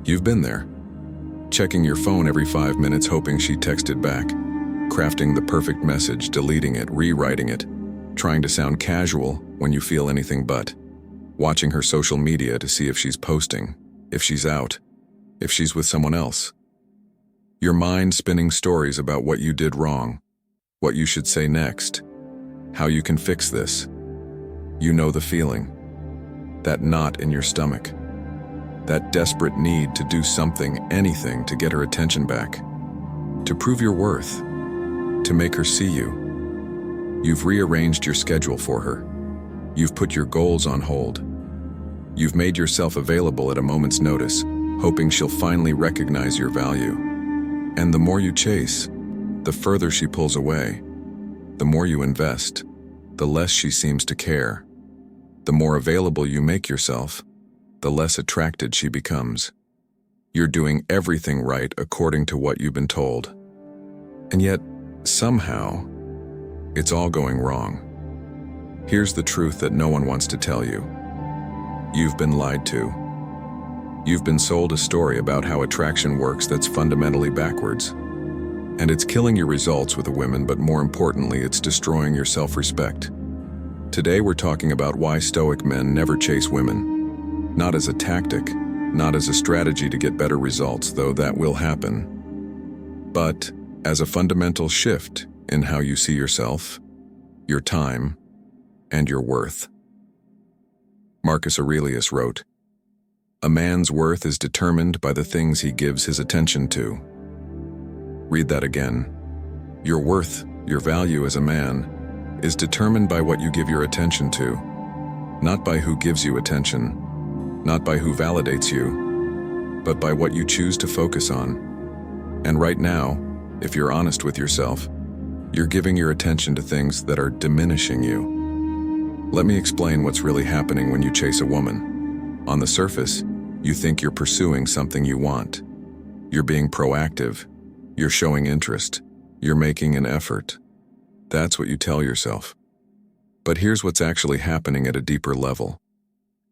You've been there. Checking your phone every 5 minutes hoping she texted back. Crafting the perfect message, deleting it, rewriting it. Trying to sound casual when you feel anything but. Watching her social media to see if she's posting, if she's out, if she's with someone else. Your mind spinning stories about what you did wrong, what you should say next, how you can fix this. You know the feeling. That knot in your stomach. That desperate need to do something, anything to get her attention back. To prove your worth. To make her see you. You've rearranged your schedule for her. You've put your goals on hold. You've made yourself available at a moment's notice, hoping she'll finally recognize your value. And the more you chase, the further she pulls away. The more you invest, the less she seems to care. The more available you make yourself, the less attracted she becomes. You're doing everything right according to what you've been told. And yet, somehow, it's all going wrong. Here's the truth that no one wants to tell you. You've been lied to. You've been sold a story about how attraction works that's fundamentally backwards. And it's killing your results with a woman, but more importantly, it's destroying your self-respect. Today we're talking about why Stoic men never chase women. Not as a tactic, not as a strategy to get better results, though that will happen, but as a fundamental shift in how you see yourself, your time, and your worth. Marcus Aurelius wrote, "A man's worth is determined by the things he gives his attention to." Read that again. Your worth, your value as a man, is determined by what you give your attention to, not by who gives you attention, not by who validates you, but by what you choose to focus on. And right now, if you're honest with yourself, you're giving your attention to things that are diminishing you. Let me explain what's really happening when you chase a woman. On the surface, you think you're pursuing something you want. You're being proactive. You're showing interest. You're making an effort. That's what you tell yourself. But here's what's actually happening at a deeper level.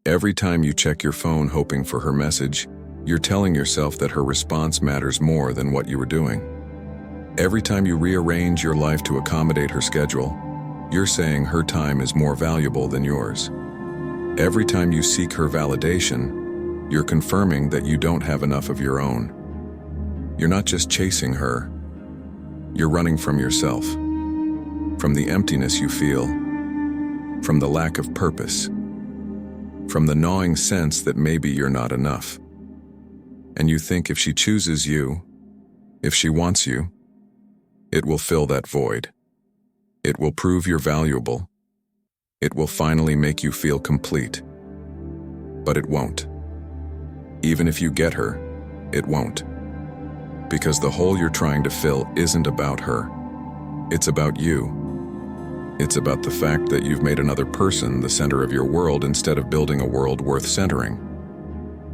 Every time you check your phone hoping for her message, you're telling yourself that her response matters more than what you were doing. Every time you rearrange your life to accommodate her schedule, you're saying her time is more valuable than yours. Every time you seek her validation, you're confirming that you don't have enough of your own. You're not just chasing her, you're running from yourself, from the emptiness you feel, from the lack of purpose, from the gnawing sense that maybe you're not enough. And you think if she chooses you, if she wants you, it will fill that void. It will prove you're valuable. It will finally make you feel complete. But it won't. Even if you get her, it won't. Because the hole you're trying to fill isn't about her. It's about you. It's about the fact that you've made another person the center of your world instead of building a world worth centering.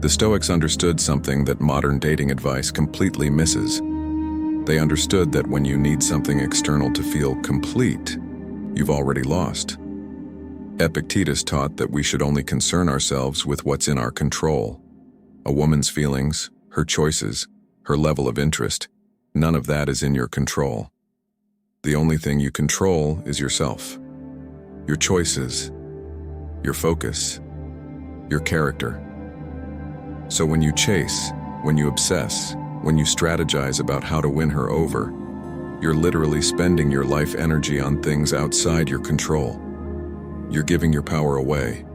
The Stoics understood something that modern dating advice completely misses. They understood that when you need something external to feel complete, you've already lost. Epictetus taught that we should only concern ourselves with what's in our control. A woman's feelings, her choices, her level of interest, none of that is in your control. The only thing you control is yourself, your choices, your focus, your character. So when you chase, when you obsess, when you strategize about how to win her over, you're literally spending your life energy on things outside your control. You're giving your power away,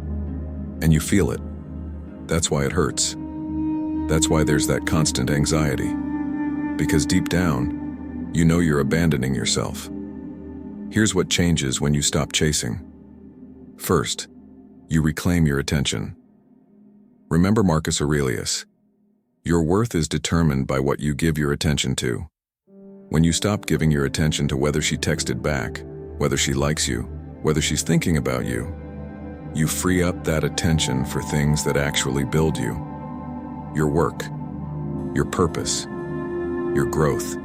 and you feel it. That's why it hurts. That's why there's that constant anxiety. Because deep down, you know you're abandoning yourself. Here's what changes when you stop chasing. First, you reclaim your attention. Remember Marcus Aurelius. Your worth is determined by what you give your attention to. When you stop giving your attention to whether she texted back, whether she likes you, whether she's thinking about you, you free up that attention for things that actually build you. Your work, your purpose, your growth,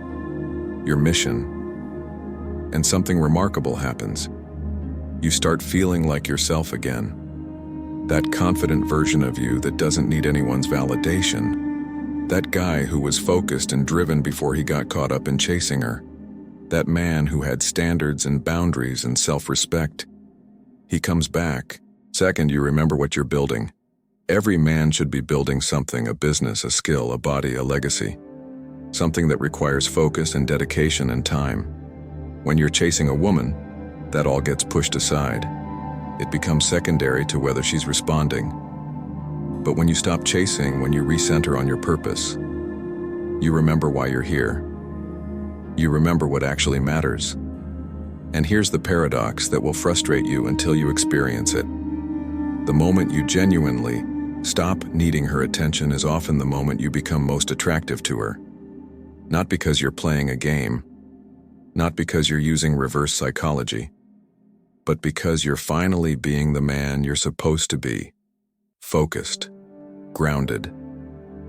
your mission. And something remarkable happens. You start feeling like yourself again. That confident version of you that doesn't need anyone's validation. That guy who was focused and driven before he got caught up in chasing her. That man who had standards and boundaries and self-respect. He comes back. Second, you remember what you're building. Every man should be building something, a business, a skill, a body, a legacy. Something that requires focus and dedication and time. When you're chasing a woman, that all gets pushed aside. It becomes secondary to whether she's responding. But when you stop chasing, when you recenter on your purpose, you remember why you're here. You remember what actually matters. And here's the paradox that will frustrate you until you experience it. The moment you genuinely stop needing her attention is often the moment you become most attractive to her. Not because you're playing a game, not because you're using reverse psychology, but because you're finally being the man you're supposed to be. Focused, grounded,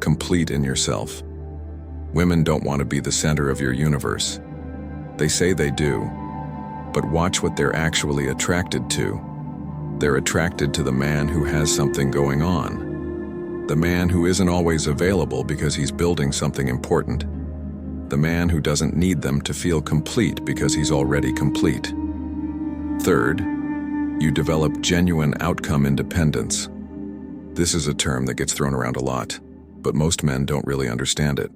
complete in yourself. Women don't want to be the center of your universe. They say they do, but watch what they're actually attracted to. They're attracted to the man who has something going on. The man who isn't always available because he's building something important. The man who doesn't need them to feel complete because he's already complete. Third, you develop genuine outcome independence. This is a term that gets thrown around a lot, but most men don't really understand it.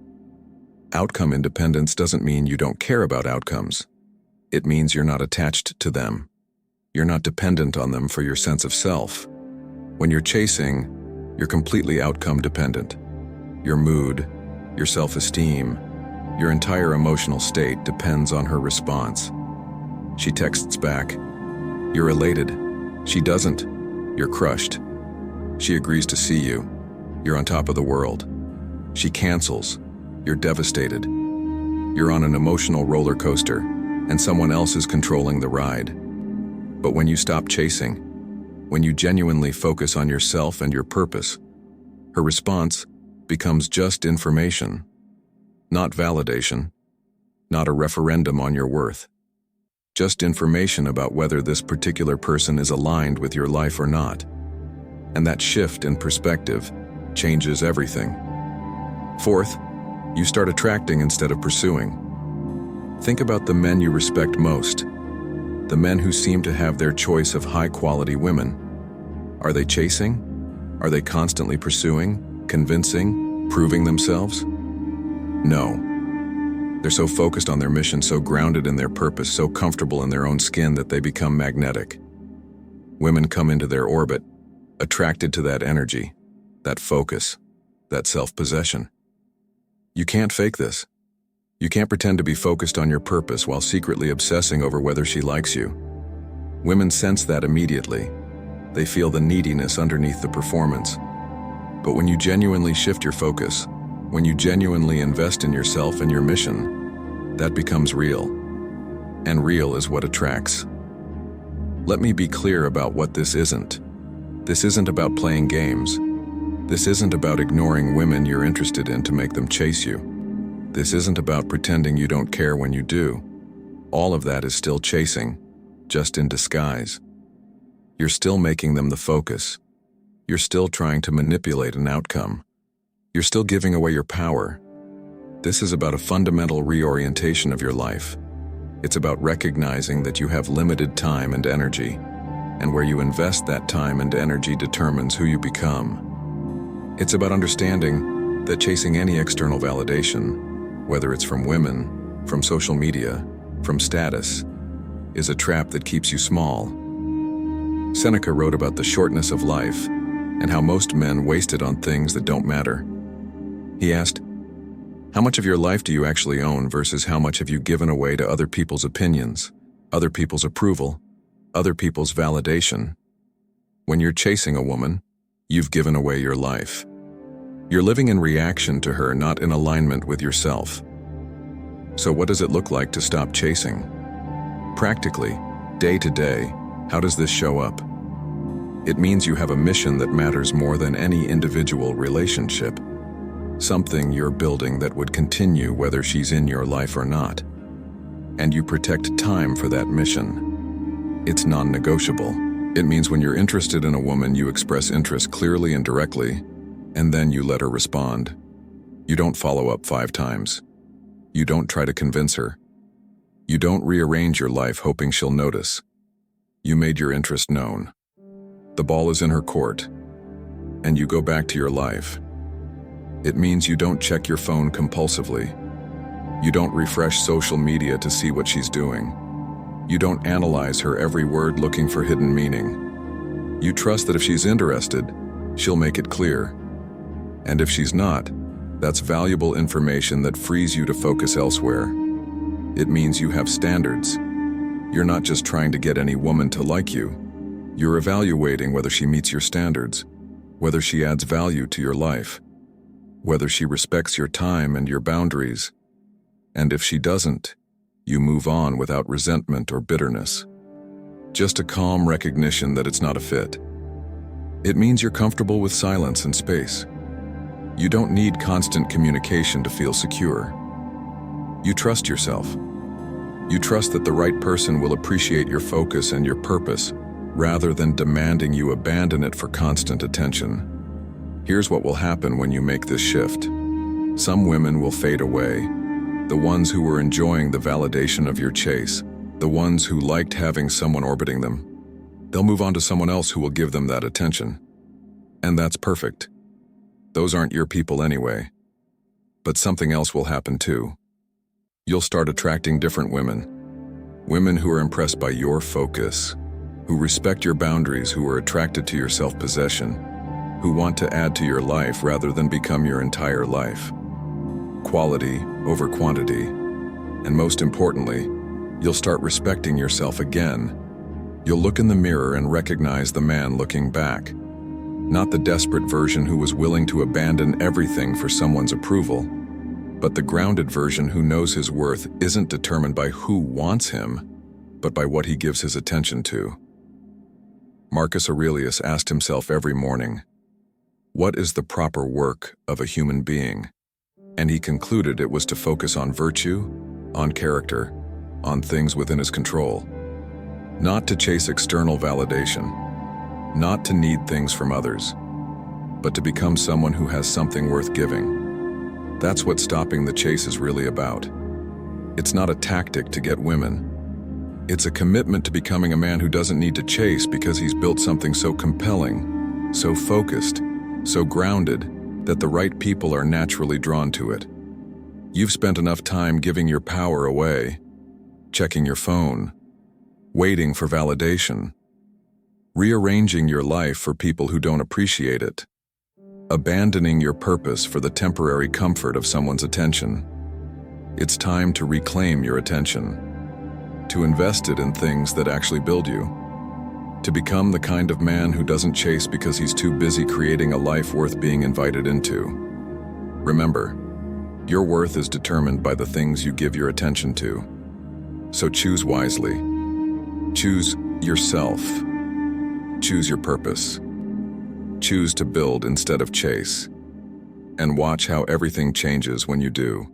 Outcome independence doesn't mean you don't care about outcomes. It means you're not attached to them. You're not dependent on them for your sense of self. When you're chasing, you're completely outcome dependent. Your mood, your self-esteem, your entire emotional state depends on her response. She texts back, you're elated. She doesn't, you're crushed. She agrees to see you, you're on top of the world. She cancels, you're devastated. You're on an emotional roller coaster, and someone else is controlling the ride. But when you stop chasing, when you genuinely focus on yourself and your purpose, her response becomes just information, not validation, not a referendum on your worth. Just information about whether this particular person is aligned with your life or not. And that shift in perspective changes everything. Fourth, you start attracting instead of pursuing. Think about the men you respect most, the men who seem to have their choice of high-quality women. Are they chasing? Are they constantly pursuing, convincing, proving themselves? No. They're so focused on their mission, so grounded in their purpose, so comfortable in their own skin that they become magnetic. Women come into their orbit, attracted to that energy, that focus, that self-possession. You can't fake this. You can't pretend to be focused on your purpose while secretly obsessing over whether she likes you. Women sense that immediately. They feel the neediness underneath the performance. But when you genuinely shift your focus, when you genuinely invest in yourself and your mission, that becomes real. And real is what attracts. Let me be clear about what this isn't. This isn't about playing games. This isn't about ignoring women you're interested in to make them chase you. This isn't about pretending you don't care when you do. All of that is still chasing, just in disguise. You're still making them the focus. You're still trying to manipulate an outcome. You're still giving away your power. This is about a fundamental reorientation of your life. It's about recognizing that you have limited time and energy, and where you invest that time and energy determines who you become. It's about understanding that chasing any external validation, whether it's from women, from social media, from status, is a trap that keeps you small. Seneca wrote about the shortness of life and how most men waste it on things that don't matter. He asked, how much of your life do you actually own versus how much have you given away to other people's opinions, other people's approval, other people's validation? When you're chasing a woman, you've given away your life. You're living in reaction to her, not in alignment with yourself. So what does it look like to stop chasing? Practically, day to day, how does this show up? It means you have a mission that matters more than any individual relationship. Something you're building that would continue whether she's in your life or not. And you protect time for that mission. It's non-negotiable. It means when you're interested in a woman, you express interest clearly and directly, and then you let her respond. You don't follow up 5 times. You don't try to convince her. You don't rearrange your life hoping she'll notice. You made your interest known. The ball is in her court, and you go back to your life. It means you don't check your phone compulsively. You don't refresh social media to see what she's doing. You don't analyze her every word looking for hidden meaning. You trust that if she's interested, she'll make it clear. And if she's not, that's valuable information that frees you to focus elsewhere. It means you have standards. You're not just trying to get any woman to like you. You're evaluating whether she meets your standards, whether she adds value to your life, whether she respects your time and your boundaries. And if she doesn't, you move on without resentment or bitterness. Just a calm recognition that it's not a fit. It means you're comfortable with silence and space. You don't need constant communication to feel secure. You trust yourself. You trust that the right person will appreciate your focus and your purpose, rather than demanding you abandon it for constant attention. Here's what will happen when you make this shift. Some women will fade away. The ones who were enjoying the validation of your chase, the ones who liked having someone orbiting them. They'll move on to someone else who will give them that attention. And that's perfect. Those aren't your people anyway. But something else will happen too. You'll start attracting different women. Women who are impressed by your focus, who respect your boundaries, who are attracted to your self-possession, who want to add to your life rather than become your entire life. Quality over quantity. And most importantly, you'll start respecting yourself again. You'll look in the mirror and recognize the man looking back. Not the desperate version who was willing to abandon everything for someone's approval, but the grounded version who knows his worth isn't determined by who wants him, but by what he gives his attention to. Marcus Aurelius asked himself every morning, "What is the proper work of a human being?" And he concluded it was to focus on virtue, on character, on things within his control. Not to chase external validation, not to need things from others, but to become someone who has something worth giving. That's what stopping the chase is really about. It's not a tactic to get women. It's a commitment to becoming a man who doesn't need to chase because he's built something so compelling, so focused, so grounded, that the right people are naturally drawn to it. You've spent enough time giving your power away, checking your phone, waiting for validation, rearranging your life for people who don't appreciate it, abandoning your purpose for the temporary comfort of someone's attention. It's time to reclaim your attention, to invest it in things that actually build you, to become the kind of man who doesn't chase because he's too busy creating a life worth being invited into. Remember, your worth is determined by the things you give your attention to. So choose wisely. Choose yourself. Choose your purpose. Choose to build instead of chase. And watch how everything changes when you do.